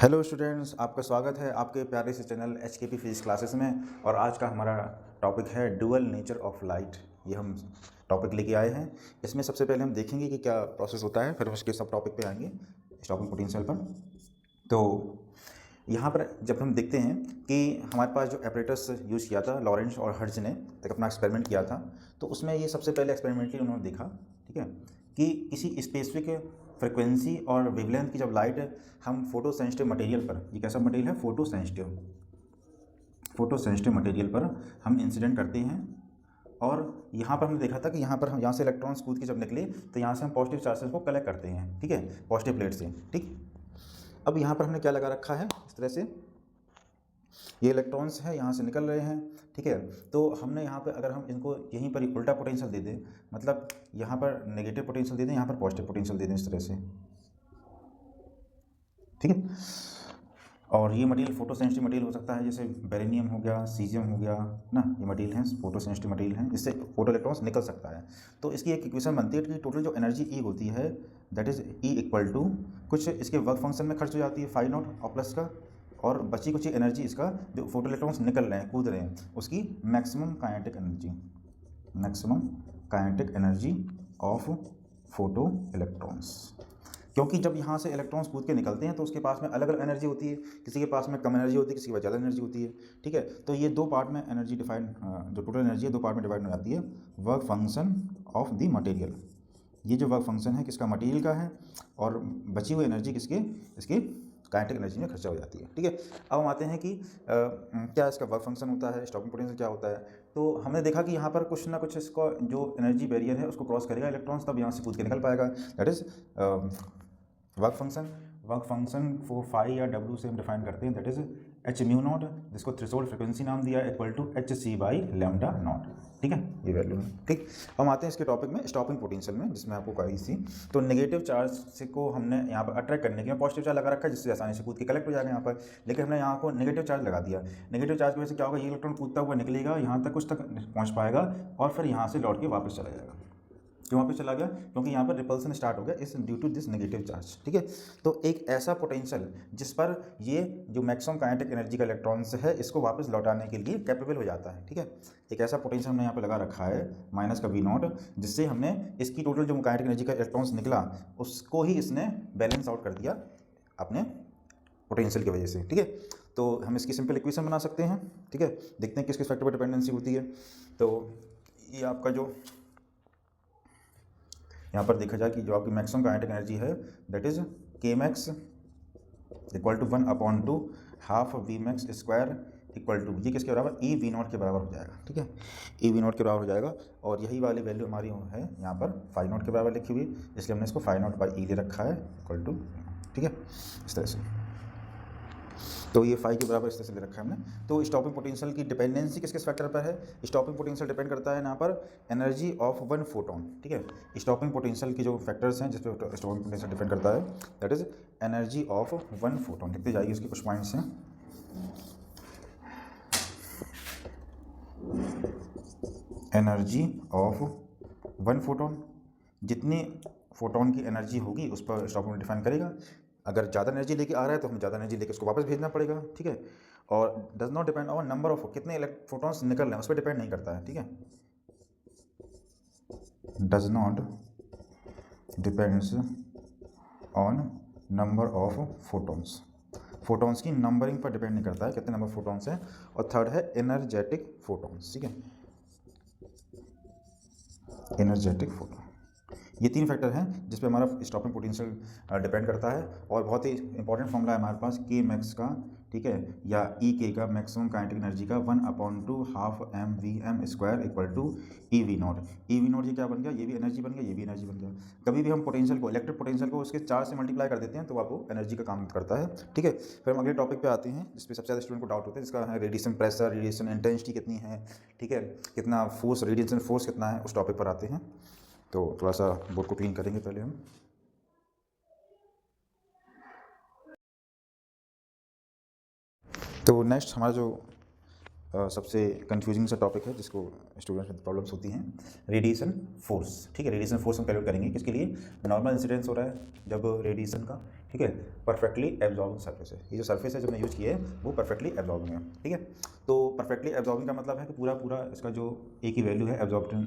Hello students, आपका स्वागत है आपके प्यारे से चैनल HKP फिजिक्स क्लासेस में। और आज का हमारा टॉपिक है डुअल नेचर ऑफ लाइट। ये हम टॉपिक लेके आए हैं। इसमें सबसे पहले हम देखेंगे कि क्या प्रोसेस होता है, फिर उसके सब टॉपिक पे आएंगे स्टॉपिंग पोटेंशियल पर। तो यहाँ पर जब हम देखते हैं कि हमारे पास जो एपरेटस यूज़ किया था लॉरेंट्ज और हर्ट्ज ने एक अपना एक्सपेरिमेंट किया था, तो उसमें ये सबसे पहले एक्सपेरिमेंटली उन्होंने देखा, ठीक है, कि किसी स्पेसिफिक फ्रिक्वेंसी और वेवलेंथ की जब लाइट हम फोटो सेंसिटिव मटेरियल पर, ये कैसा मटेरियल है, फोटो सेंसिटिव मटेरियल पर हम इंसिडेंट करते हैं। और यहाँ पर हमने देखा था कि यहाँ पर हम यहाँ से इलेक्ट्रॉन्स कूद के जब निकले तो यहाँ से हम पॉजिटिव चार्जेस को कलेक्ट करते हैं, ठीक है, पॉजिटिव प्लेट से। ठीक, अब यहाँ पर हमने क्या लगा रखा है, इस तरह से ये इलेक्ट्रॉन्स हैं यहाँ से निकल रहे हैं, ठीक है। तो हमने यहाँ पे अगर हम इनको यहीं पर ही उल्टा पोटेंशियल दे दें, मतलब यहाँ पर नेगेटिव पोटेंशियल दे दें, यहाँ पर पॉजिटिव पोटेंशियल दे दें, इस तरह से, ठीक है। और ये मटेरियल फोटो सेंसिटिव मटेरियल हो सकता है, जैसे बेरिलियम हो गया, सीजियम हो गया ना, ये मटेरियल हैं, फोटो सेंसिटिव मटेरियल हैं, इससे फोटो इलेक्ट्रॉन्स निकल सकता है। तो इसकी एक इक्वेशन बनती है कि टोटल जो एनर्जी ई होती है that is E equal to कुछ इसके वर्क फंक्शन में खर्च हो जाती है फाई नॉट और प्लस का, और बची कुछ एनर्जी इसका जो फोटो इलेक्ट्रॉन्स निकल रहे हैं, कूद रहे हैं, उसकी maximum kinetic energy of photo electrons. क्योंकि जब यहाँ से इलेक्ट्रॉन्स कूद के निकलते हैं तो उसके पास में अलग अलग एनर्जी होती है, किसी के पास में कम एनर्जी होती है, किसी के पास ज़्यादा एनर्जी होती है, ठीक है। तो ये दो पार्ट में एनर्जी डिफाइंड, जो टोटल एनर्जी है दो पार्ट में डिवाइड हो जाती है। Work function of the material, ये जो वर्क फंक्शन है किसका, मटेरियल का है, और बची हुई एनर्जी किसके, इसके काइनेटिक एनर्जी में खर्चा हो जाती है, ठीक है। अब हम आते हैं कि क्या इसका वर्क फंक्शन होता है, स्टॉपिंग पोटेंशियल क्या होता है। तो हमने देखा कि यहाँ पर कुछ ना कुछ इसका जो एनर्जी बैरियर है उसको क्रॉस करेगा इलेक्ट्रॉन्स, तब यहाँ से कूद के निकल पाएगा। दैट इज़ वर्क फंक्शन को फाई या डब्ल्यू से हम डिफाइन करते हैं, that is h mu naught, जिसको थ्रेशोल्ड फ्रिक्वेंसी नाम दिया है, equal to h c by lambda naught, ठीक है, ये वैल्यू है। ठीक, हम आते हैं इसके टॉपिक में स्टॉपिंग पोटेंशियल में, जिसमें आपको कही थी। तो नेगेटिव चार्ज से को हमने यहाँ पर अट्रैक्ट करने के लिए पॉजिटिव चार्ज लगा रखा है, जिससे आसानी से कूद के कलेक्ट हो जाएगा यहाँ पर, लेकिन हमने यहाँ को नेगेटिव चार्ज लगा दिया। नेगेटिव चार्ज की वजह से क्या होगा, ये इलेक्ट्रॉन कूदता हुआ निकलेगा, यहाँ तक कुछ तक पहुँच पाएगा और फिर यहाँ से लौट के वापस चला जाएगा। क्यों वापस चला गया, क्योंकि यहाँ पर रिपल्सन स्टार्ट हो गया इस due to this negative charge, ठीक है। तो एक ऐसा पोटेंशियल जिस पर ये जो मैक्सिमम काइनेटिक एनर्जी का इलेक्ट्रॉन्स है इसको वापस लौटाने के लिए कैपेबल हो जाता है, ठीक है। एक ऐसा पोटेंशियल हमने यहाँ पे लगा रखा है माइनस का वी नॉट, जिससे हमने इसकी टोटल जो काइनेटिक एनर्जी का इलेक्ट्रॉन्स निकला उसको ही इसने बैलेंस आउट कर दिया अपने पोटेंशियल की वजह से, ठीक है। तो हम इसकी सिंपल इक्वेशन बना सकते हैं, ठीक है। देखते हैं किस किस फैक्टर पर डिपेंडेंसी होती है। तो ये आपका जो यहाँ पर देखा जाए कि जो आपकी मैक्सिमम काइनेटिक एनर्जी है that is K max equal to 1/2 half v max square equal to, ये किसके बराबर, ई वी नॉट के बराबर हो जाएगा, ठीक है, ई वी नॉट के बराबर हो जाएगा। और यही वाली वैल्यू हमारी है यहाँ पर फाई नॉट के बराबर लिखी हुई, इसलिए हमने इसको फाई नॉट बाई ई ले रखा है इक्वल टू, ठीक है, इस तरह से। तो ये फाई के बराबर इस तरह से ले रखा है हमने। तो स्टॉपिंग पोटेंशियल की डिपेंडेंसी किस किस फैक्टर पर है, स्टॉपिंग पोटेंशियल डिपेंड करता है यहाँ पर एनर्जी ऑफ वन फोटोन, ठीक है। स्टॉपिंग पोटेंशियल के जो फैक्टर्स हैं जिस पर स्टॉपिंग पोटेंशियल डिपेंड करता है that is energy of one photon. लिखते जाइए उसके कुछ पॉइंट्स हैं। एनर्जी ऑफ वन फोटोन, जितनी फोटोन की एनर्जी होगी उस पर स्टॉपिंग डिफाइन करेगा। अगर ज़्यादा एनर्जी लेके आ रहा है तो हमें ज़्यादा एनर्जी लेके उसको वापस भेजना पड़ेगा, ठीक है। और does not depend on number of, कितने फोटॉन्स निकल रहे हैं उस पर डिपेंड नहीं करता है, ठीक है। Does not depends on number of photons, photons की नंबरिंग पर डिपेंड नहीं करता है कितने नंबर फोटॉन्स हैं। और थर्ड है एनर्जेटिक फोटॉन्स, ठीक है, एनर्जेटिक फोटॉन। ये तीन फैक्टर हैं जिस पे हमारा स्टॉपिंग पोटेंशियल डिपेंड करता है। और बहुत ही इंपॉर्टेंट फॉर्मूला है हमारे पास के मैक्स का, ठीक है, या ई के का, मैक्सिमम काइनेटिक एनर्जी का 1/2 half m v m square equal to e V naught. E V naught ये क्या बन गया, ये भी एनर्जी बन गया, ये भी एनर्जी बन गया। कभी भी हम पोटेंशियल को, इलेक्ट्रिक पोटेंशियल को उसके चार्ज से मल्टीप्लाई कर देते हैं तो वो एनर्जी का काम करता है, ठीक है। फिर हम अगले टॉपिक पे आते हैं जिस पे सबसे ज़्यादा स्टूडेंट को डाउट होता है, जिसका है रेडिएशन प्रेशर, रेडिएशन इंटेंसिटी कितनी है, ठीक है, कितना फोर्स, रेडिएशन फोर्स कितना है, उस टॉपिक पर आते हैं। तो थोड़ा सा बोर्ड को क्लीन करेंगे पहले हम। तो नेक्स्ट हमारा जो सबसे कंफ्यूजिंग सा टॉपिक है जिसको स्टूडेंट्स में प्रॉब्लम्स होती हैं, रेडिएशन फोर्स, ठीक है। रेडिएशन फोर्स हम कैलकुलेट करेंगे किसके लिए, नॉर्मल इंसिडेंस हो रहा है जब रेडिएशन का, ठीक है, परफेक्टली एब्जॉर्बिंग सरफेस है। ये जो सरफेस है जो मैंने यूज़ किया है वो परफेक्टली एब्जॉर्बिंग है। ठीक है, तो परफेक्टली एब्जॉर्बिंग का मतलब है कि पूरा पूरा इसका जो ए की वैल्यू है, एब्जॉर्प्शन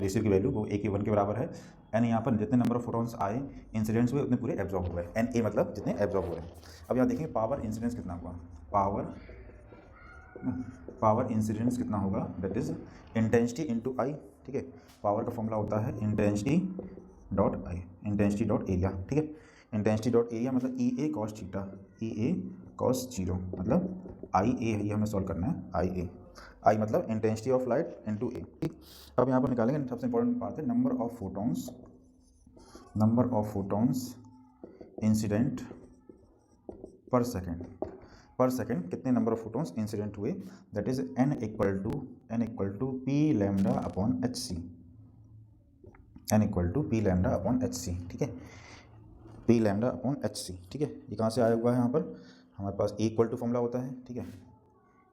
रेशियो की वैल्यू वो ए की 1 के बराबर है। एन यहाँ पर जितने नंबर ऑफ फोटॉन्स आए इंसिडेंट्स हुए उतने पूरे एब्जॉर्ब हुए। एन ए मतलब जितने एब्जॉर्ब हुए। अब यहाँ देखेंगे पावर इंसिडेंस कितना हुआ, पावर इंसिडेंस कितना होगा, दैट इज इंटेंसिटी इंटू आई। ठीक है, पावर का फॉर्मूला होता है intensity dot I, intensity dot area. ठीक है, इंटेंसिटी डॉट एरिया मतलब ई ए कॉस थीटा, ई ए कॉस जीरो, मतलब आई ए है, ये हमें सॉल्व करना है। आई ए, आई मतलब intensity of light into A. ठीक, अब यहाँ पर निकालेंगे सबसे इंपॉर्टेंट बात है number of photons, number of photons incident per second, per second कितने नंबर ऑफ फोटॉन्स इंसिडेंट हुए, that is n equal to P lambda upon H c, n equal to P lambda upon H C. ठीक है, P lambda upon H C. ठीक है, ये कहाँ से आया हुआ है, यहाँ पर हमारे पास ए इक्वल टू फॉर्मूला होता है। ठीक है,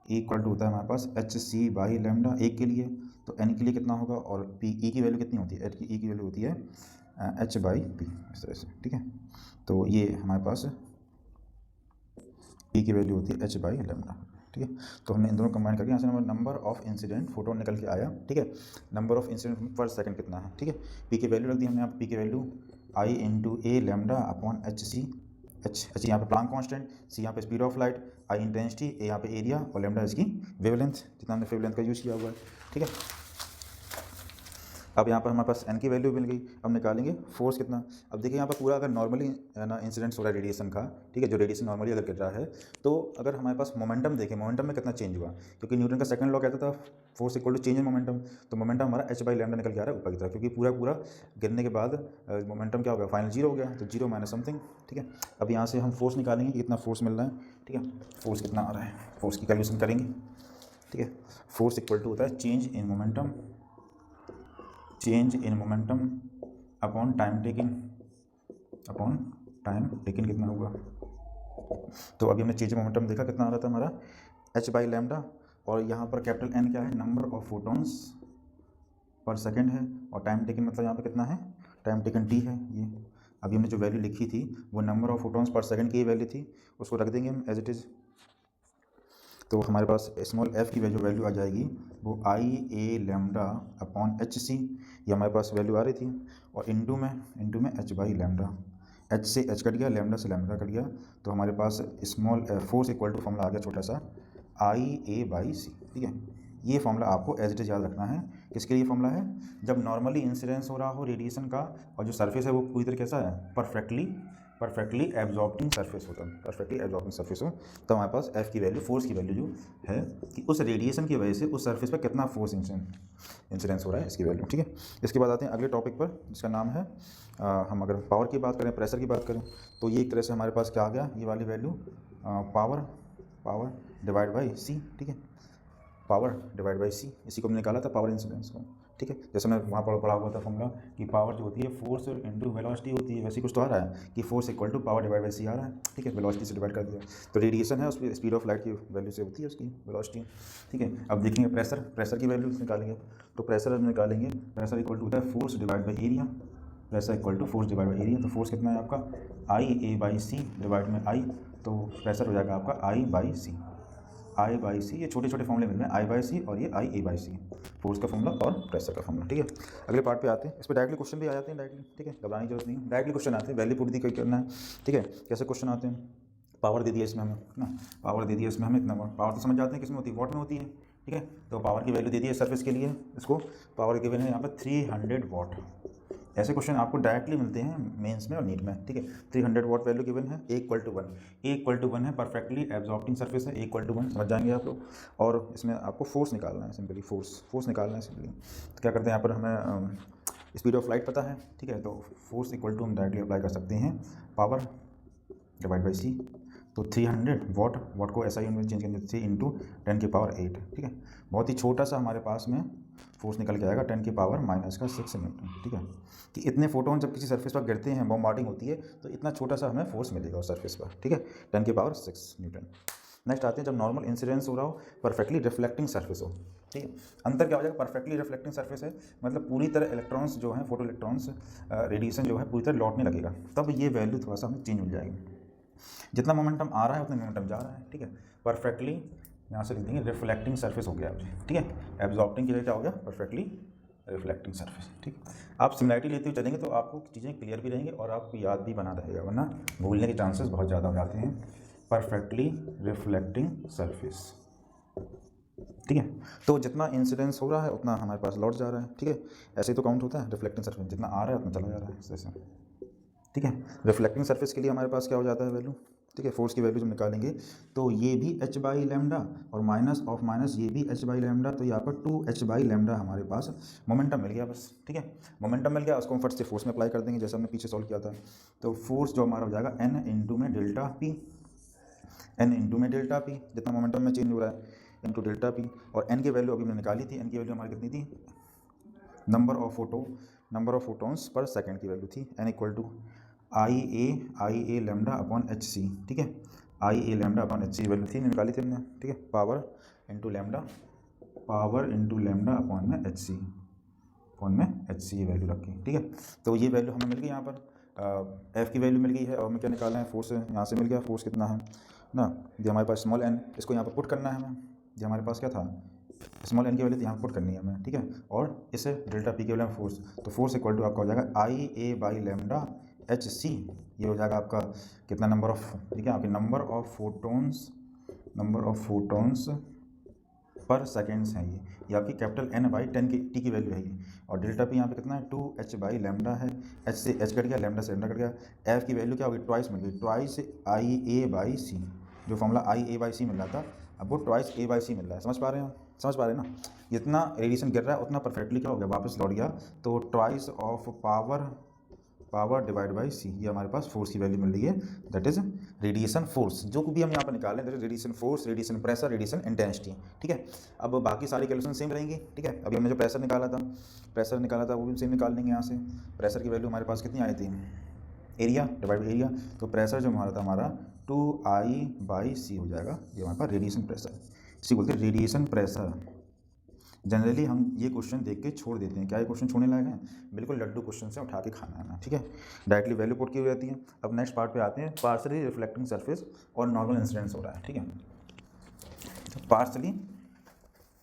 ए इक्वल टू होता है हमारे पास एच सी बाई लैम्डा ए के लिए, तो एन के लिए कितना होगा, और पी ई की वैल्यू कितनी होती है, एच की ई की वैल्यू होती है एच बाई पी, इस तरह से। ठीक है, तो ये हमारे पास पी की वैल्यू होती है एच बाई लैम्डा। ठीक है, तो हमने इन दोनों कंबाइन करके यहाँ से नंबर ऑफ इंसिडेंट फोटोन निकल के आया। ठीक है, नंबर ऑफ इंसिडेंट पर सेकंड कितना है। ठीक है, पी की वैल्यू रख दी हमने, यहाँ पी की value I into A lambda upon H C, H यहाँ पे प्लांक कांस्टेंट, सी यहाँ पे speed of light, I intensity, A यहाँ पे एरिया और लैम्डा इसकी वेवलेंथ, जितना हमने वेवलेंथ का यूज़ किया हुआ है। ठीक है, अब यहाँ पर हमारे पास एन की वैल्यू मिल गई। अब निकालेंगे फोर्स कितना। अब देखिए यहाँ पर पूरा अगर नॉर्मली ना इंसिडेंस हो रहा है रेडिएशन का, ठीक है, जो रेडिएशन नॉर्मली अगर गिर रहा है, तो अगर हमारे पास मोमेंटम देखें, मोमेंटम में कितना चेंज हुआ, क्योंकि न्यूटन का सेकंड लॉ कहता था force equal to change in momentum, तो मोमेंटम हमारा एच बाई लैम्डा निकल के आ रहा है ऊपर की तरफ, क्योंकि पूरा पूरा गिरने के बाद मोमेंटम क्या हो गया, फाइनल जीरो हो गया, तो जीरो माइनस समथिंग। ठीक है, अब यहाँ से हम फोर्स निकालेंगे कि कितना फोर्स मिल रहा है। ठीक है, फोर्स कितना आ रहा है, फोर्स की कैलकुलेशन करेंगे। ठीक है, फोर्स इक्वल टू होता है change in momentum, change in momentum upon time taking, upon time taking कितना होगा, तो अभी हमने चेंज इन मोमेंटम देखा कितना आ रहा था हमारा एच बाई लैम्डा, और यहाँ पर कैपिटल एन क्या है, number of photons per second है, और टाइम टेकिंग मतलब यहाँ पे कितना है, टाइम टेकन टी है। ये अभी हमने जो वैल्यू लिखी थी वो number of photons per second की वैल्यू थी, उसको रख देंगे हम एज इट इज़। तो हमारे पास स्मॉल एफ की जो वैल्यू आ जाएगी वो आई A lambda upon H C, ये हमारे पास वैल्यू आ रही थी, और इंटू में एच बाई लैम्डा, एच से एच कट गया, लैम्डा से लैम्डा कट गया, तो हमारे पास small force equal to formula आ गया छोटा सा आई ए बाई सी। ठीक है, ये फॉर्मूला आपको एज इट इज़ याद रखना है। किसके लिए फॉर्मूला है, जब नॉर्मली इंसिडेंस हो रहा हो रेडिएशन का और जो सरफेस है वो पूरी तरह कैसा है, परफेक्टली एब्जॉर्बिंग सरफेस होता है, परफेक्टली एब्जॉर्बिंग सरफेस हो, तो हमारे पास एफ की वैल्यू, फोर्स की वैल्यू जो है कि उस रेडिएशन की वजह से उस सरफेस पर कितना फोर्स इंसिडेंस हो रहा है, इसकी वैल्यू। ठीक है, इसके बाद आते हैं अगले टॉपिक पर जिसका नाम है हम अगर पावर की बात करें, प्रेशर की बात करें, तो ये एक तरह से हमारे पास क्या आ गया, ये वाली वैल्यू पावर डिवाइड बाई सी। ठीक है, पावर डिवाइड बाई सी, इसी को हमने निकाला था पावर इंसिडेंस को। ठीक है, जैसे मैं वहाँ पर पढ़ा हुआ था फॉर्मूला कि पावर जो होती है फोर्स इंटू वेलोसिटी होती है, वैसे कुछ तो आ रहा है कि force equal to power divide by C आ रहा है। ठीक है, वेलोसिटी से डिवाइड कर दिया, तो रेडिएशन है उस पर स्पीड ऑफ लाइट की वैल्यू से होती है उसकी वेलोसिटी। ठीक है, अब देखेंगे प्रेशर की वैल्यू निकालेंगे, तो प्रेशर निकालेंगे, प्रेशर इक्वल टू होता है force divide by area, pressure equal to force divide by area, तो फोर्स कितना है आपका आई ए बाई सी डिवाइड में आई, तो प्रेशर हो जाएगा आपका आई by C, I by C, ये छोटे छोटे फॉर्मूले मिल रहे हैं, आई बाई सी और ये आई ए बाई सी, फोर्स का फॉर्मूला और प्रेशर का फॉर्मूला। ठीक है, अगले पार्ट पे आते हैं, इस पर डायरेक्टली क्वेश्चन भी आ जाते हैं डायरेक्टली। ठीक है, घबराने की जरूरत नहीं है, डायरेक्टली क्वेश्चन आते हैं, वैल्यू पुट दी कोई करना है। ठीक है, कैसे क्वेश्चन आते हैं, पावर दे दिया इसमें हमें ना, पावर दे दिया इसमें हमें इतना, पावर तो समझ जाते हैं किस में होती है, वॉट में होती है। ठीक है, तो पावर की वैल्यू दे दी है सरफेस के लिए, इसको पावर गिवन है यहाँ पर 300 वॉट। ऐसे क्वेश्चन आपको डायरेक्टली मिलते हैं मेंस में और नीट में। ठीक है, 300 वॉट वैल्यू गिवन है, ए इक्वल टू 1 है, परफेक्टली एब्जॉर्बिंग सरफेस है, ए इक्वल टू 1 समझ जाएंगे आप लोग। और इसमें आपको फोर्स निकालना है, सिंपली फोर्स निकालना है सिंपली। तो क्या करते हैं यहाँ पर, हमें स्पीड ऑफ लाइट पता है। ठीक है, तो फोर्स इक्वल टू हम डायरेक्टली अप्लाई कर सकते हैं पावर डिवाइड बाई सी, तो 300 वॉट को ऐसा ही हम चेंज करेंगे 3 इंटू 10 की पावर 8। ठीक है, बहुत ही छोटा सा हमारे पास में फोर्स निकल के आएगा 10 की पावर -6 न्यूटन। ठीक है, कि इतने फोटोन जब किसी सरफेस पर गिरते हैं, बॉम्बार्डिंग होती है, तो इतना छोटा सा हमें फोर्स मिलेगा उस सरफेस पर। ठीक है, 10 की पावर 6 न्यूटन। नेक्स्ट आते हैं जब नॉर्मल इंसिडेंस हो रहा हो, परफेक्टली रिफ्लेक्टिंग सरफेस हो, ठीक है। अंतर क्या हो जाएगा, परफेक्टली रिफ्लेक्टिंग सरफेस है, मतलब पूरी तरह इलेक्ट्रॉन्स जो हैं, फोटो इलेक्ट्रॉन्स रेडिएशन जो है पूरी तरह लौटने लगेगा, तब ये वैल्यू थोड़ा सा हमें चेंज मिल जाएगी। जितना मोमेंटम आ रहा है उतना मोमेंटम जा रहा है, ठीक है। परफेक्टली यहाँ से लिख देंगे रिफ्लेक्टिंग सरफेस हो गया, ठीक है। एब्जॉर्बिंग के लिए क्या हो गया, परफेक्टली रिफ्लेक्टिंग सरफेस, ठीक। आप सिमिलैरिटी लेते हुए चलेंगे तो आपको चीज़ें क्लियर भी रहेंगी और आपको याद भी बना रहेगा, वरना भूलने के चांसेस बहुत ज़्यादा हो जाते हैं। परफेक्टली रिफ्लेक्टिंग सरफेस, ठीक है। तो जितना इंसिडेंस हो रहा है उतना हमारे पास लौट जा रहा है, ठीक है। ऐसे ही तो काउंट होता है रिफ्लेक्टिंग सरफेस, जितना आ रहा है उतना चला जा रहा है जैसे, ठीक है। रिफ्लेक्टिंग सरफेस के लिए हमारे पास क्या हो जाता है वैल्यू, ठीक है। फोर्स की वैल्यू जब निकालेंगे तो ये भी h बाई लैम्डा और माइनस ऑफ माइनस ये भी h बाई लैम्डा, तो यहाँ पर 2h बाई लैम्डा हमारे पास मोमेंटम मिल गया बस, ठीक है। मोमेंटम मिल गया, उसको हम फट से फोर्स में अप्लाई कर देंगे जैसे हमने पीछे सॉल्व किया था। तो फोर्स जो हमारा हो जाएगा n इंटू में डेल्टा पी, n इंटू में डेल्टा पी, जितना मोमेंटम में चेंज हो रहा है इंटू डेल्टा पी। और n की वैल्यू अभी हमने निकाली थी, n की वैल्यू हमारी कितनी थी, number of photons per second की वैल्यू थी, n equal to I A lambda upon H C, ठीक है। I A lambda upon H C value थी, निकाली थी हमने, ठीक है। पावर इंटू लैम्डा अपॉन में एच सी वैल्यू रखी, ठीक है। तो ये वैल्यू हमें मिल गई यहाँ पर, एफ़ की वैल्यू मिल गई है और हमें क्या निकालना है, फोर्स यहाँ से मिल गया, फोर्स कितना है ना, ये हमारे पास स्मॉल एन, इसको यहाँ पर पुट करना है हमें, ये हमारे पास क्या था, स्मॉल एन की वैल्यू यहाँ पुट करनी है हमें, ठीक है। और इसे डेल्टा पी की वैल्यू फोर्स, तो फोर्स इक्वल टू आपका हो जाएगा आई ए बाई लैम्डा एच सी, ये हो जाएगा आपका कितना, नंबर ऑफ, ठीक है, आपके नंबर ऑफ फोटोन्स पर सेकेंड्स हैं ये आपकी कैपिटल एन बाई 10 की टी की वैल्यू है ये। और डेल्टा पी यहाँ पे कितना है, 2h बाई लैम्डा है, एच से एच कट गया, लैम्डा से लैम्डा कट गया, एफ की वैल्यू क्या होगी, ट्वाइस मिल गई, ट्वाइस आई ए बाई सी, जो फॉर्मूला आई ए बाई सी मिल रहा था अब वो ट्वाइस ए बाई सी मिल रहा है। समझ पा रहे हैं ना, जितना रेडिएशन गिर रहा है उतना परफेक्टली क्या हो गया, वापस लौट गया, तो twice of power divide by C, ये हमारे पास फोर्स की वैल्यू मिल रही है, दैट इज रेडिएशन फोर्स, जो भी हम यहाँ पर निकालें, that is radiation force, radiation pressure, radiation intensity, ठीक है। अब बाकी सारी कैलकुलेशन सेम रहेंगी, ठीक है। अभी हमने जो प्रेशर निकाला था वो भी सेम निकाल लेंगे यहाँ से। प्रेशर की वैल्यू हमारे पास कितनी आई थी, एरिया डिवाइड बाई एरिया, तो प्रेशर जो हमारा था हमारा 2I बाई सी हो जाएगा, ये हमारे पास रेडिएशन प्रेशर, इसी बोलते हैं रेडिएशन प्रेशर। जनरली हम ये क्वेश्चन देख के छोड़ देते हैं, क्या ये क्वेश्चन छोड़ने लायक है, बिल्कुल लड्डू क्वेश्चन से उठा के खाना है ना, ठीक है। डायरेक्टली वैल्यू पुट की हुई रहती है। अब नेक्स्ट पार्ट पे आते हैं, पार्सली रिफ्लेक्टिंग सरफेस और नॉर्मल इंसिडेंस हो रहा है, ठीक है। तो पार्सली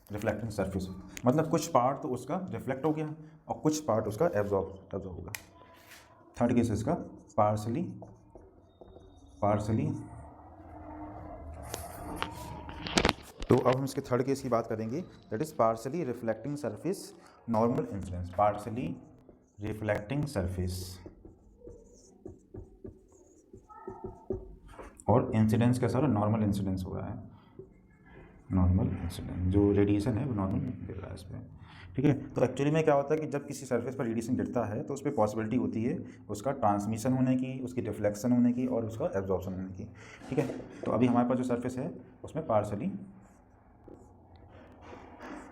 रिफ्लेक्टिंग सरफेस मतलब कुछ पार्ट तो उसका रिफ्लेक्ट हो गया और कुछ पार्ट उसका एब्जॉर्ब होगा। थर्ड केस इसका पार्सली तो अब हम इसके थर्ड केस की बात करेंगे, that is partially reflecting surface normal incidence, partially reflecting surface और इंसिडेंस का सर नॉर्मल इंसिडेंस हो रहा है, नॉर्मल इंसिडेंस जो रेडिएशन है वो नॉर्मल गिर रहा है इस पर, ठीक है। तो एक्चुअली में क्या होता है कि जब किसी सरफेस पर रेडिएशन गिरता है तो उस पर पॉसिबिलिटी होती है उसका ट्रांसमिशन होने की, उसकी डिफ्लेक्शन होने की और उसका एब्जॉर्प्शन होने की, ठीक है। तो अभी हमारे पास जो सरफेस है उसमें पार्सली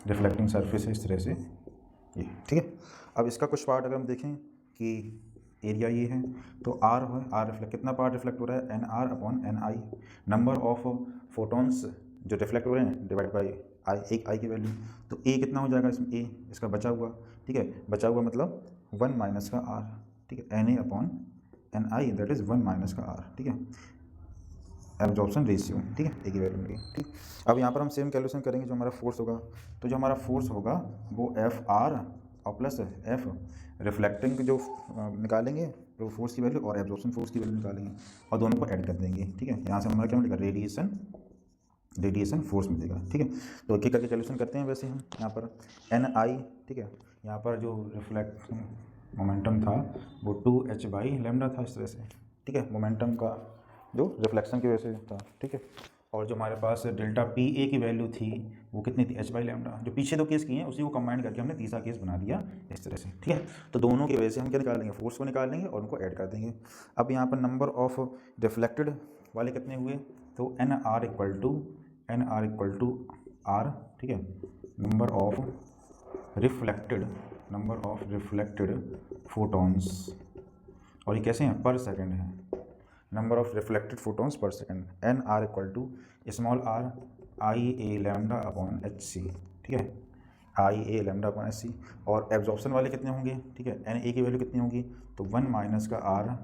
रिफ्लेक्टिंग सरफेस है इस तरह से ये, ठीक है। अब इसका कुछ पार्ट अगर हम देखें कि एरिया ये है तो आर है, आर रिफ्लेक्ट, कितना पार्ट रिफ्लेक्ट हो रहा है, n R upon n I, number of photons जो रिफ्लेक्ट हो रहे हैं डिवाइड बाई आई, एक आई की वैल्यू, तो ए कितना हो जाएगा इसमें, ए इसका बचा हुआ, ठीक है, बचा हुआ मतलब 1 माइनस का आर, ठीक है, n A upon n I that is 1 minus का आर, ठीक है, एब्जॉर्प्शन रेशियो, ठीक है, ए की वैल्यू मिली, ठीक। अब यहाँ पर हम सेम कैलकुलेशन करेंगे, जो हमारा फोर्स होगा, तो जो हमारा फोर्स होगा वो एफ आर और प्लस एफ रिफ्लेक्टिंग जो निकालेंगे तो फोर्स की वैल्यू और एब्जॉर्प्शन फोर्स की वैल्यू निकालेंगे और दोनों को ऐड कर देंगे, ठीक है। यहाँ से हमारा क्या मिलेगा, रेडिएशन फोर्स मिलेगा, ठीक है। तो एक एक करके कैलकुलेशन करते हैं। वैसे हम यहाँ पर एन आई, ठीक है, यहाँ पर जो रिफ्लेक्ट मोमेंटम था वो 2h बाई लैम्डा था इस तरह से, ठीक है, मोमेंटम का जो रिफ्लेक्शन की वजह से था, ठीक है। और जो हमारे पास डेल्टा पी ए की वैल्यू थी वो कितनी थी, h बाई लैम्डा, जो पीछे दो केस किए हैं उसी को कंबाइन करके हमने तीसरा केस बना दिया इस तरह से, ठीक है। तो दोनों की वजह से हम क्या निकालेंगे, फोर्स को निकालेंगे और उनको ऐड कर देंगे। अब यहाँ पर नंबर ऑफ रिफ्लेक्टेड वाले कितने हुए, तो N R equal to R, ठीक है, नंबर ऑफ रिफ्लेक्टेड फोटॉन्स, और ये कैसे हैं, पर सेकेंड है, number of reflected photons per second, n R equal to small are I A lambda upon H C, ठीक है, I A lambda upon H c. और एब्जॉर्प्शन वाले कितने होंगे, ठीक है, एन ए की वैल्यू कितनी होगी, तो 1 माइनस का R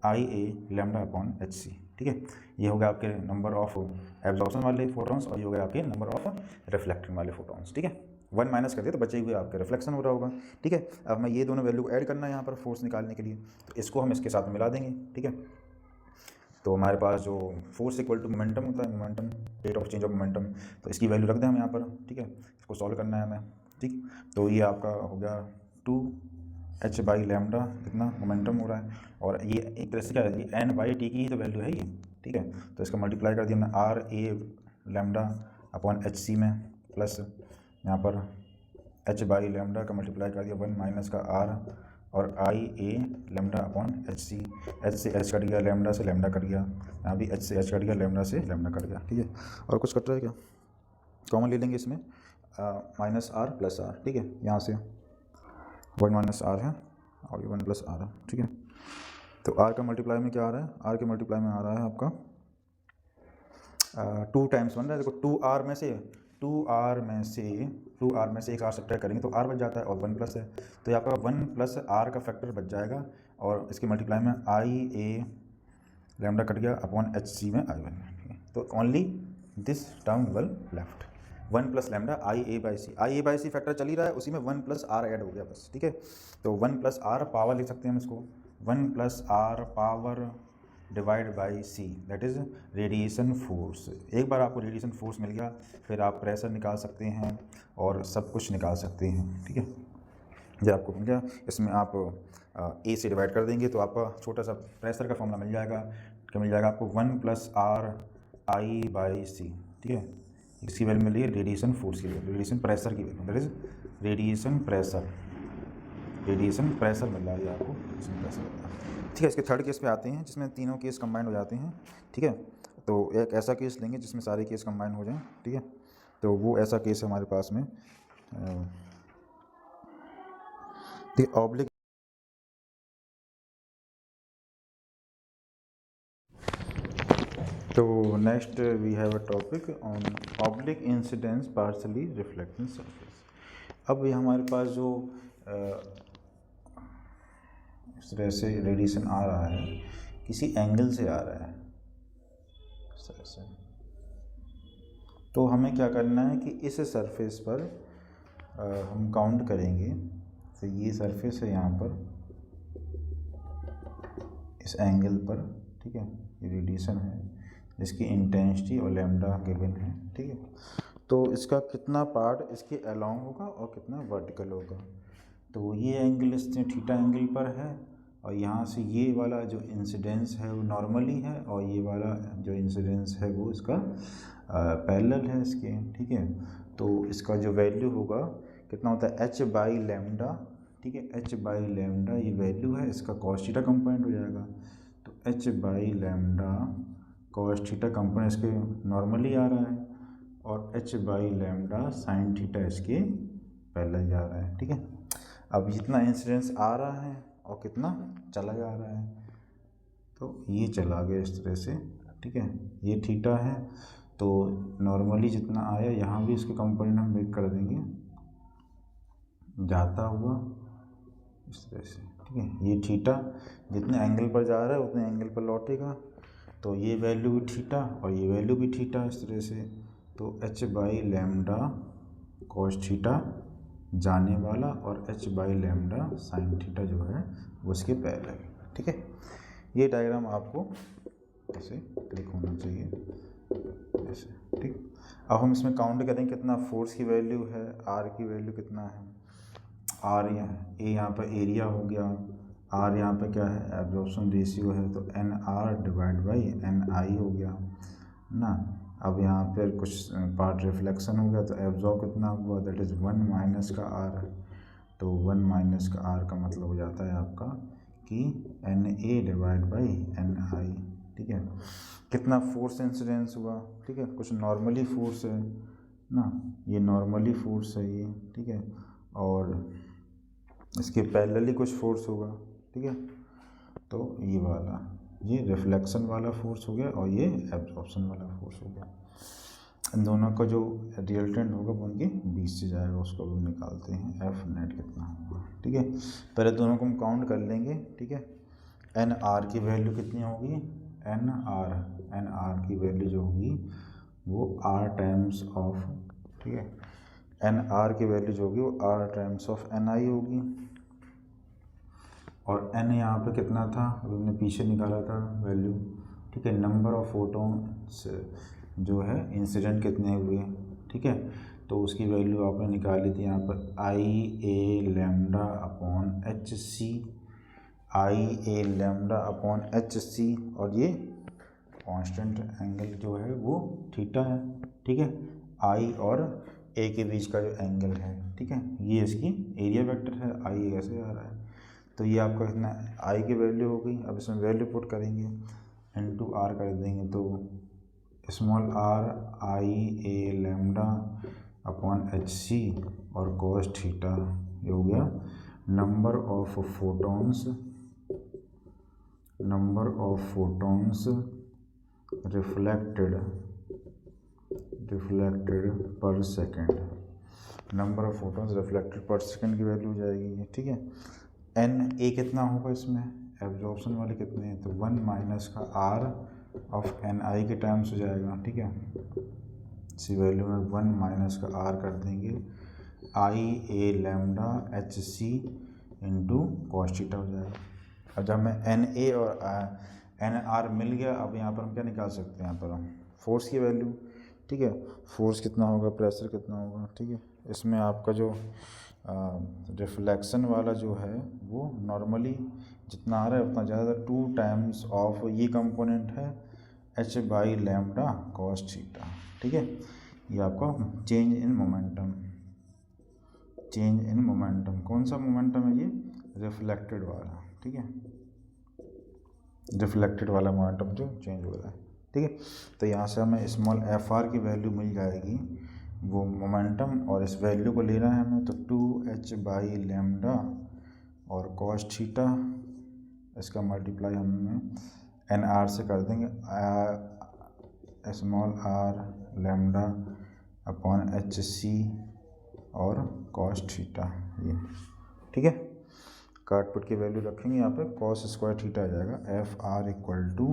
I A lambda upon H C, ठीक है। ये हो गया आपके नंबर ऑफ एब्जॉर्प्शन वाले फोटॉन्स और ये हो गया आपके नंबर ऑफ रिफ्लेक्टिंग वाले फोटॉन्स, ठीक है। 1 माइनस कर दिया तो बचे हुए आपके रिफ्लेक्शन हो रहा होगा, ठीक है। अब मैं ये दोनों वैल्यू को ऐड करना है यहाँ पर फोर्स निकालने के लिए, तो इसको हम इसके साथ मिला देंगे, ठीक है। तो हमारे पास जो फोर्स इक्वल टू मोमेंटम होता है, momentum rate of change of momentum, तो इसकी वैल्यू रख दें हम यहाँ पर, ठीक है। इसको सॉल्व करना है हमें, ठीक। तो ये आपका हो गया 2h बाई लैम्डा, इतना मोमेंटम हो रहा है, और ये एक तरह से क्या है, एन बाई टी की ही तो वैल्यू है ये, ठीक है। तो इसका मल्टीप्लाई कर दिया हमने R A lambda upon H C में, प्लस यहाँ पर एच बाई लैम्डा का मल्टीप्लाई कर दिया 1 माइनस का आर और I A lambda upon H C, H से एच कट गया, लैम्डा से लैम्डा कट गया, यहाँ भी एच से एच कट गया, लैम्डा से लैम्डा कट गया, ठीक है। और कुछ कट रहा है क्या, कॉमन ले लेंगे इसमें, माइनस आर प्लस आर, ठीक है। यहाँ से 1 माइनस आर है और ये 1 प्लस आर है, ठीक है। तो आर का मल्टीप्लाई में क्या आ रहा है, आर के मल्टीप्लाई में आ रहा है आपका 2 टाइम्स बन रहा है, देखो 2r में से एक आर सब्ट्रैक्ट करेंगे तो आर बच जाता है और 1 प्लस है, तो ये आपका 1 प्लस आर का फैक्टर बच जाएगा, और इसके मल्टीप्लाई में आई ए लैम्डा कट गया अपॉन एच सी में आई 1, तो only this term will left, 1 plus lambda I A by c factor चल ही रहा है, उसी में 1 प्लस आर ऐड हो गया बस, ठीक है। तो 1 प्लस आर पावर लिख सकते हैं हम इसको, 1 plus R power divide by c, that is radiation force. एक बार आपको रेडिएशन फोर्स मिल गया, फिर आप प्रेशर निकाल सकते हैं और सब कुछ निकाल सकते हैं, ठीक है। जब आपको मिल गया, इसमें आप ए से डिवाइड कर देंगे तो आपका छोटा सा प्रेशर का फॉर्मूला मिल जाएगा, क्या मिल जाएगा आपको, 1 प्लस आर आई बाई सी, ठीक है। इसकी वैल्यू मिली है रेडिएशन फोर्स की वैल्यू, रेडिएशन प्रेशर की value, that is radiation pressure मिल रहा है आपको, रेडिएशन प्रेशर, ठीक है। इसके थर्ड केस पे आते हैं जिसमें तीनों केस कंबाइन हो जाते हैं, ठीक है। तो एक ऐसा केस लेंगे जिसमें सारे केस कंबाइन हो जाएं, ठीक है। तो वो ऐसा केस है हमारे पास में, ठीक है, ऑब्लिक। तो next we have a topic on oblique incidence partially reflecting surface. अब ये हमारे पास जो इस तरह से रेडिएशन आ रहा है, किसी एंगल से आ रहा है इस तरह से, तो हमें क्या करना है कि इस सरफेस पर हम काउंट करेंगे, तो ये सरफेस है यहाँ पर इस एंगल पर, ठीक है। ये रेडिएशन है जिसकी इंटेंसिटी और लैम्डा गिवन है, ठीक है। तो इसका कितना पार्ट इसके अलोंग होगा और कितना वर्टिकल होगा, तो ये एंगल इससे थीटा एंगल पर है, और यहाँ से ये वाला जो इंसिडेंस है वो नॉर्मली है, और ये वाला जो इंसिडेंस है वो इसका पैरेलल है इसके, ठीक है। तो इसका जो वैल्यू होगा कितना होता है, एच बाई लैम्डा, ठीक है, एच बाई लैम्डा ये वैल्यू है, इसका कॉस थीटा कंपोनेंट हो जाएगा, तो H by lambda cos theta component इसके नॉर्मली आ रहा है, और H by lambda sine theta इसके पैरेलल जा रहा है, ठीक है। अब जितना इंसिडेंस आ रहा है और कितना चला जा रहा है, तो ये चला गया इस तरह से, ठीक है। ये थीटा है, तो नॉर्मली जितना आया यहाँ भी इसके कंपोनेंट हम मेक कर देंगे जाता हुआ इस तरह से, ठीक है। ये थीटा जितने एंगल पर जा रहा है उतने एंगल पर लौटेगा, तो ये वैल्यू भी थीटा और ये वैल्यू भी थीटा इस तरह से, तो H by lambda cos theta जाने वाला और H by lambda sine theta जो है वो उसके पैरेलल, ठीक है। ये डायग्राम आपको ऐसे क्लिक होना चाहिए ऐसे, ठीक। अब हम इसमें काउंट करें कितना फोर्स की वैल्यू है, आर की वैल्यू कितना है, आर यहाँ पर एरिया हो गया, आर यहाँ पे क्या है एब्जॉर्प्शन रेशियो है, तो N R divide by N I हो गया ना। अब यहाँ पर कुछ पार्ट रिफ्लेक्शन हो गया, तो एब्जॉर्ब कितना हुआ, दैट इज़ 1 माइनस का आर, तो 1 माइनस का आर का मतलब हो जाता है आपका कि N A divide by N I, ठीक है। कितना फोर्स इंसिडेंस हुआ, ठीक है, कुछ नॉर्मली फोर्स है ना, ये नॉर्मली फोर्स है ये, ठीक है, और इसके पैरेलली कुछ फोर्स होगा, ठीक है। तो ये वाला ये रिफ्लेक्शन वाला फोर्स हो गया और ये एब्जॉर्प्शन वाला फोर्स हो गया। इन दोनों का जो रिजल्टेंट होगा वो उनके बीच से जाएगा, उसको भी निकालते हैं एफ नेट कितना होगा। ठीक है, पहले दोनों को हम काउंट कर लेंगे। ठीक है, एन आर की वैल्यू कितनी होगी, एन आर की वैल्यू जो होगी वो आर टाइम्स ऑफ, ठीक है, एन आर की वैल्यू जो होगी वो आर टाइम्स ऑफ एन आई होगी। और एन यहाँ पे कितना था, अभी हमने पीछे निकाला था वैल्यू। ठीक है, नंबर ऑफ फोटोन्स जो है इंसिडेंट कितने हुए। ठीक है, तो उसकी वैल्यू आपने निकाली थी यहाँ पर आई A lambda upon H C, I A lambda upon H c, और ये कांस्टेंट एंगल जो है वो थीटा है। ठीक है, आई और ए के बीच का जो एंगल है, ठीक है, ये इसकी एरिया वेक्टर है, आई ऐसे आ रहा है। तो ये आपका कितना आई की वैल्यू हो गई। अब इसमें वैल्यू पुट करेंगे, इनटू आर कर देंगे, तो small are I A lambda upon H c और कॉस थीटा, ये हो गया number of photons reflected per second, number of photons reflected per second की वैल्यू हो जाएगी। ठीक है, एन ए कितना होगा इसमें, एब्जॉर्प्शन वाले कितने हैं, तो 1 माइनस का आर ऑफ एन आई के टाइम्स हो जाएगा। ठीक है, इसी वैल्यू में 1 माइनस का आर कर देंगे, I A lambda H C into cos theta हो जाएगा। अब जब हमें एन ए और एन आर मिल गया, अब यहाँ पर हम क्या निकाल सकते हैं, यहाँ पर हम फोर्स की वैल्यू। ठीक है, फोर्स कितना होगा, प्रेशर कितना होगा। ठीक है, इसमें आपका जो रिफ्लेक्शन वाला जो है वो नॉर्मली जितना आ रहा है उतना ज़्यादा, 2 टाइम्स ऑफ ये कंपोनेंट है H by lambda cos theta. ठीक है, ये आपका चेंज इन मोमेंटम, कौन सा मोमेंटम है ये, रिफ्लेक्टेड वाला। ठीक है, रिफ्लेक्टेड वाला मोमेंटम जो चेंज हो रहा है। ठीक है, तो यहाँ से हमें स्मॉल एफ आर की वैल्यू मिल जाएगी, वो मोमेंटम, और इस वैल्यू को लेना है हमें, तो 2h बाई लैम्डा और कॉस थीटा, इसका मल्टीप्लाई हमें एन आर से कर देंगे, small r lambda upon H c और कॉस थीटा ये। ठीक है, काटपुट की वैल्यू रखेंगे यहाँ पे, कॉस स्क्वायर थीटा आ जाएगा, F R equal to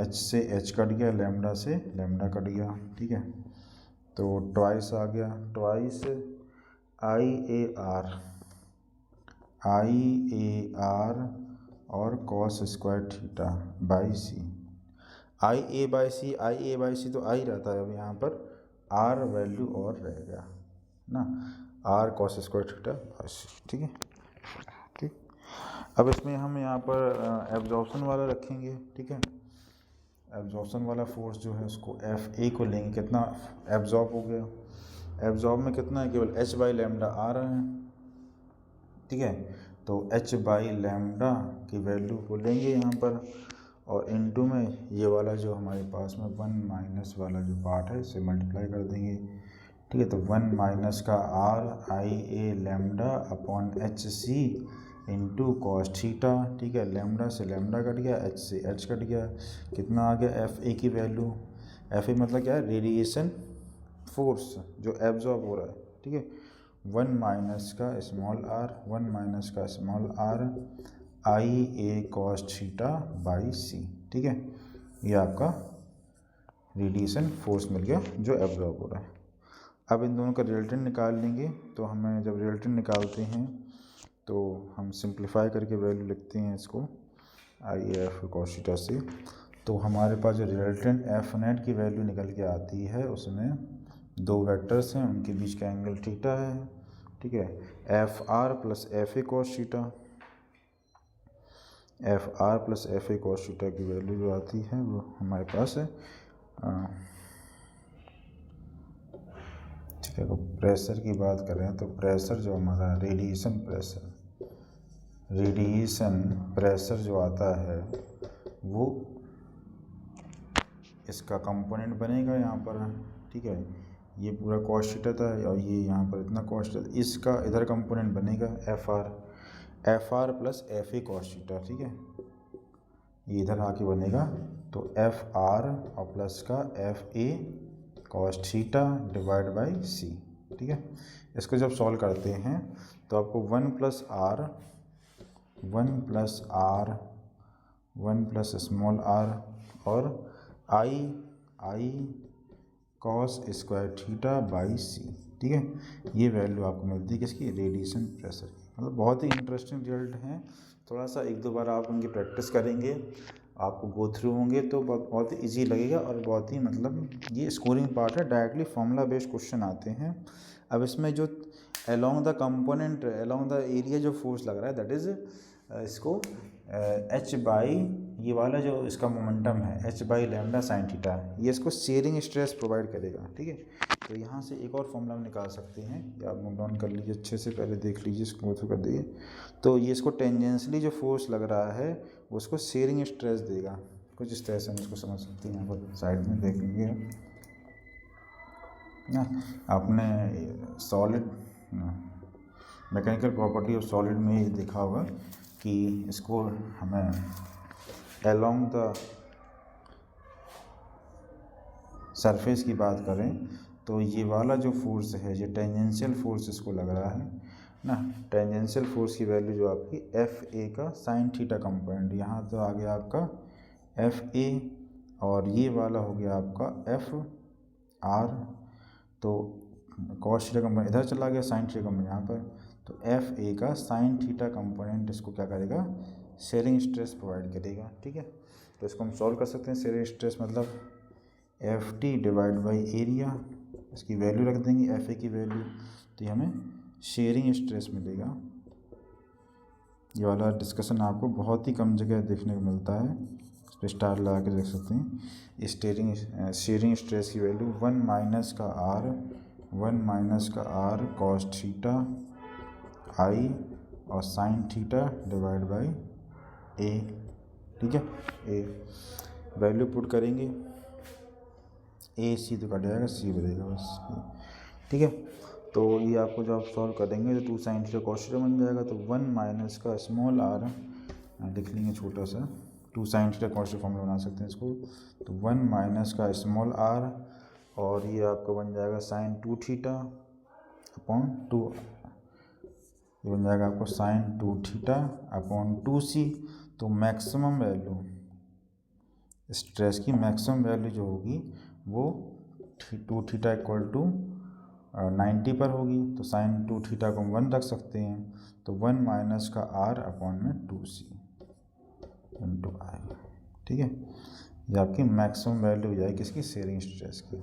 H से एच कट गया, लैम्डा से लैम्डा कट गया। ठीक है, तो ट्वाइस आ गया, ट्वाइस आई ए आर और cos square theta by C, I A by C तो आई रहता है, अब यहाँ पर आर वैल्यू और रहेगा ना, R cos square theta by सी। ठीक है, ठीक, अब इसमें हम यहाँ पर एब्जॉर्प्शन वाला रखेंगे। ठीक है, एब्जॉर्प्शन वाला फोर्स जो है उसको एफ ए को लेंगे, कितना एब्जॉर्ब हो गया, एब्जॉर्ब में कितना है, केवल एच बाई लैम्डा आ रहा है। ठीक है, तो एच बाई लैम्डा की वैल्यू को लेंगे यहाँ पर, और इनटू में ये वाला जो हमारे पास में 1 माइनस वाला जो पार्ट है इसे मल्टीप्लाई कर देंगे। ठीक है, तो 1 माइनस का R I A lambda upon H C into cos theta. ठीक है, लैम्डा से लैम्डा कट गया, एच से एच कट गया, कितना आ गया, एफ ए की वैल्यू, एफ ए मतलब क्या है, रेडिएशन फोर्स जो एब्जॉर्ब हो रहा है। ठीक है, 1 माइनस का small are I A cos theta by सी। ठीक है, ये आपका रेडिएशन फोर्स मिल गया जो एब्जॉर्ब हो रहा है। अब इन दोनों का रिजल्टेंट निकाल लेंगे, तो हमें जब रिजल्टेंट निकालते हैं तो हम सिंप्लीफाई करके वैल्यू लिखते हैं इसको आई एफ कॉस थीटा से, तो हमारे पास जो रिजल्टेंट एफ नेट की वैल्यू निकल के आती है उसमें 2 वेक्टर्स हैं, उनके बीच का एंगल थीटा है। ठीक है, F R plus F A cos theta, F R plus F A cos theta की वैल्यू जो आती है वो हमारे पास है। ठीक है, तो प्रेशर की बात करें तो प्रेशर जो हमारा रेडिएशन प्रेशर जो आता है वो इसका कंपोनेंट बनेगा यहाँ पर। ठीक है, ये पूरा कॉस थीटा था और ये यहाँ पर इतना कॉस थीटा, इसका इधर कंपोनेंट बनेगा F R plus F A cos theta. ठीक है, ये इधर आके बनेगा, तो एफ आर और प्लस का F A cos theta divide by सी, ठीक है। इसको जब सॉल्व करते हैं तो आपको 1 plus R 1 plus small r और I cos square theta by सी, ठीक है। ये वैल्यू आपको मिलती है किसकी, रेडिएशन प्रेशर की। मतलब बहुत ही इंटरेस्टिंग रिजल्ट हैं। थोड़ा सा एक दो बार आप उनकी प्रैक्टिस करेंगे, आपको गो थ्रू होंगे तो बहुत ही ईजी लगेगा और बहुत ही मतलब ये स्कोरिंग पार्ट है। डायरेक्टली फॉर्मूला बेस्ड क्वेश्चन आते हैं। अब इसमें जो along the component along the area जो फोर्स लग रहा है दैट इज़ इसको एच बाई ये वाला जो इसका मोमेंटम है H by lambda sine theta, ये इसको शेयरिंग स्ट्रेस प्रोवाइड करेगा, ठीक है। तो यहाँ से एक और फॉर्मूला हम निकाल सकते हैं, या आप नोट डाउन कर लीजिए अच्छे से, पहले देख लीजिए, इसको थ्रू कर दीजिए। तो ये इसको टेंजेंशियली जो फोर्स लग रहा है वो उसको शेयरिंग स्ट्रेस देगा। कुछ इस तरह से हम इसको समझ सकते हैं। यहाँ पर साइड में देख लीजिए ना, आपने solid mechanical property of solid में ये देखा होगा कि इसको हमें अलोंग द सरफेस की बात करें तो ये वाला जो फोर्स है, ये टेंजेंशियल फोर्स इसको लग रहा है ना। टेंजेंशियल फोर्स की वैल्यू जो आपकी एफ ए का साइन थीटा कंपोनेंट, यहाँ तो आ गया आपका एफ ए और ये वाला हो गया आपका एफ आर। तो कॉस थीटा कंपोनेंट इधर चला गया, साइन थीटा कंपोनेंट यहाँ पर। तो एफ ए का साइन थीटा कंपोनेंट इसको क्या करेगा, शेयरिंग स्ट्रेस प्रोवाइड करेगा, ठीक है। तो इसको हम सॉल्व कर सकते हैं। शेयरिंग स्ट्रेस मतलब F T divide by area, इसकी वैल्यू रख देंगे एफ ए की वैल्यू, तो ये हमें शेयरिंग स्ट्रेस मिलेगा। ये वाला डिस्कशन आपको बहुत ही कम जगह देखने को मिलता है, इस पर स्टार लगा के देख सकते हैं। शेयरिंग स्ट्रेस की वैल्यू 1 माइनस का आर कॉस थीटा आई और साइन थीटा डिवाइड बाई ए, ठीक है। ए वैल्यू पुट करेंगे, ए सी तो कट जाएगा, सी बचेगा बस, ठीक है। तो ये आपको जब आप सॉल्व करेंगे तो 2 साइन थीटा कॉस थीटा बन जाएगा। तो 1 माइनस का स्मॉल आर लिख लेंगे छोटा सा, 2 sine theta cos theta formula बना सकते हैं इसको। तो 1 माइनस का स्मॉल आर और ये आपका बन जाएगा साइन 2 थीटा अपॉन 2, ये बन जाएगा आपको साइन 2 थीटा अपॉन 2 सी। तो मैक्सिमम वैल्यू स्ट्रेस की मैक्सिमम वैल्यू जो होगी वो 2 थीटा इक्वल टू 90 पर होगी। तो साइन 2 थीटा को हम 1 रख सकते हैं। तो 1 माइनस का आर अपॉन में 2 सी इंटू आई, ठीक है। ये आपकी मैक्सिमम वैल्यू हो जाएगी किसकी, शेयरिंग स्ट्रेस की।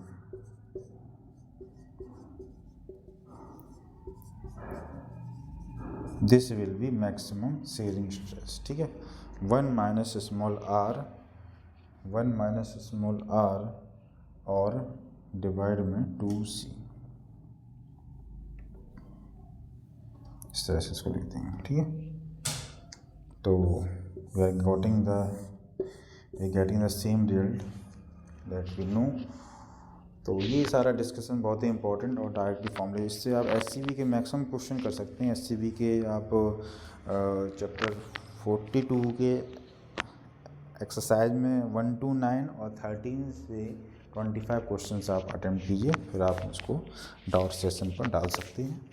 This will be maximum sharing stress, ठीक है। 1 माइनस स्मॉल आर और डिवाइड में 2c, इस तरह से इसको लिख देंगे, ठीक है। तो we are getting the same result that we know. तो ये सारा डिस्कशन बहुत ही इंपॉर्टेंट और डायरेक्टली फॉर्मूले, इससे आप एससीबी के मैक्सिमम क्वेश्चन कर सकते हैं। एससीबी के आप चैप्टर 42 के एक्सरसाइज में 1 to 9 और 13 से 25 क्वेश्चंस आप अटेम्प्ट कीजिए, फिर आप उसको डाउट सेशन पर डाल सकते हैं।